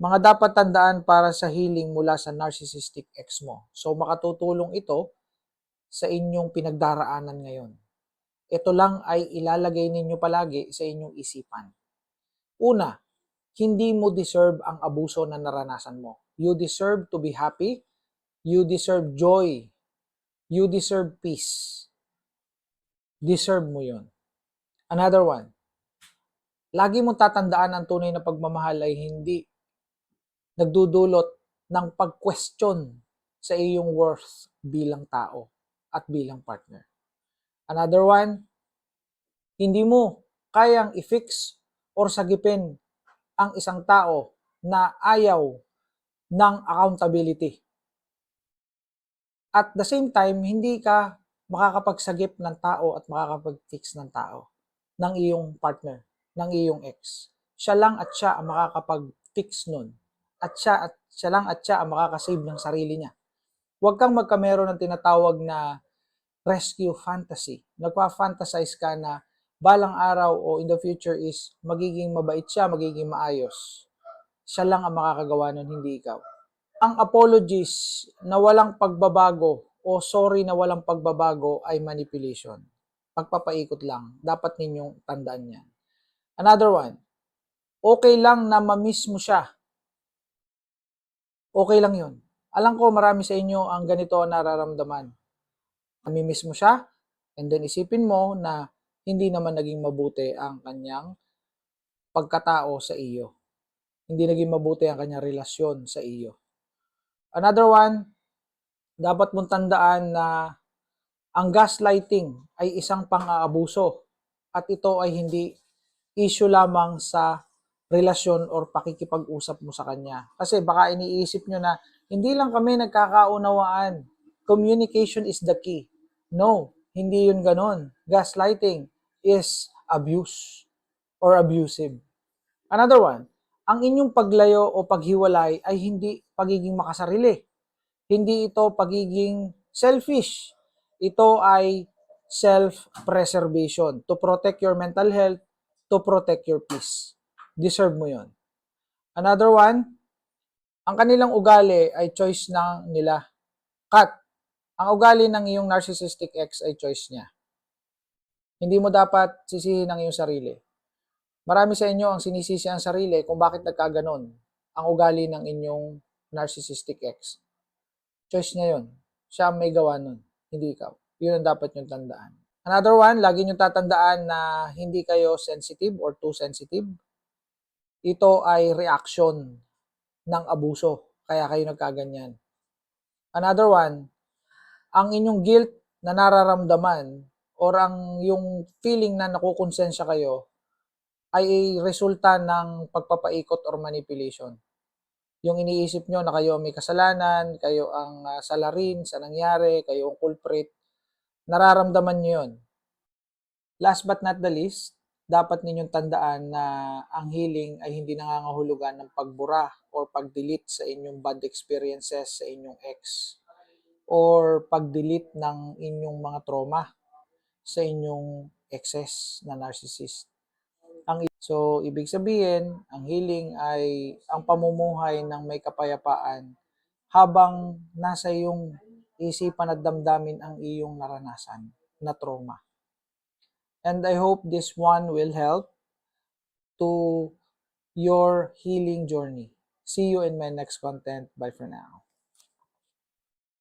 Mga dapat tandaan para sa healing mula sa narcissistic ex mo. So makatutulong ito sa inyong pinagdaraanan ngayon. Ito lang ay ilalagay ninyo palagi sa inyong isipan. Una, hindi mo deserve ang abuso na naranasan mo. You deserve to be happy. You deserve joy. You deserve peace. Deserve mo yun. Another one, lagi mong tatandaan ang tunay na pagmamahal ay hindi nagdudulot ng pag-question sa iyong worth bilang tao at bilang partner. Another one, hindi mo kayang i-fix or sagipin ang isang tao na ayaw ng accountability. At the same time, hindi ka makakapagsagip ng tao at makakapag-fix ng tao, ng iyong partner, ng iyong ex. Siya lang at siya ang makakapag-fix nun. At siya lang at siya ang makakasave ng sarili niya. Huwag kang magkamero ng tinatawag na rescue fantasy. Nagpa-fantasize ka na balang araw o in the future is magiging mabait siya, magiging maayos. Siya lang ang makakagawa nun, hindi ikaw. Ang apologies na walang pagbabago o sorry na walang pagbabago ay manipulation. Pagpapaikot lang. Dapat ninyong tandaan yan. Another one, okay lang na ma-miss mo siya. Okay lang yun. Alam ko marami sa inyo ang ganito ang nararamdaman. Nami-miss mo siya, and then isipin mo na hindi naman naging mabuti ang kanyang pagkatao sa iyo. Hindi naging mabuti ang kanyang relasyon sa iyo. Another one, dapat mong tandaan na ang gaslighting ay isang pang-aabuso at ito ay hindi issue lamang sa relasyon or pakikipag-usap mo sa kanya. Kasi baka iniisip nyo na hindi lang kami nagkakaunawaan. Communication is the key. No, hindi yun ganon. Gaslighting is abuse or abusive. Another one, ang inyong paglayo o paghiwalay ay hindi pagiging makasarili. Hindi ito pagiging selfish. Ito ay self-preservation to protect your mental health, to protect your peace. Deserve mo yon. Another one, ang kanilang ugali ay choice na nila. Cut. Ang ugali ng iyong narcissistic ex ay choice niya. Hindi mo dapat sisihin ang iyong sarili. Marami sa inyo ang sinisisi ang sarili kung bakit nagkaganon ang ugali ng inyong narcissistic ex. Choice niya yun. Siya ang may gawa nun, hindi ikaw. Yun ang dapat niyong tandaan. Another one, lagi niyong tatandaan na hindi kayo sensitive or too sensitive. Ito ay reaction ng abuso, kaya kayo nagkaganyan. Another one, ang inyong guilt na nararamdaman or ang yung feeling na nakukonsensya kayo ay resulta ng pagpapaikot or manipulation. Yung iniisip nyo na kayo may kasalanan, kayo ang salarin sa nangyari, kayo ang culprit, nararamdaman nyo yun. Last but not the least, dapat ninyong tandaan na ang healing ay hindi nangangahulugan ng pagbura or pag-delete sa inyong bad experiences sa inyong ex or pag-delete ng inyong mga trauma sa inyong exes na narcissist. So, ibig sabihin, ang healing ay ang pamumuhay ng may kapayapaan habang nasa iyong isipan at damdamin ang iyong naranasan na trauma. And I hope this one will help to your healing journey. See you in my next content. Bye for now.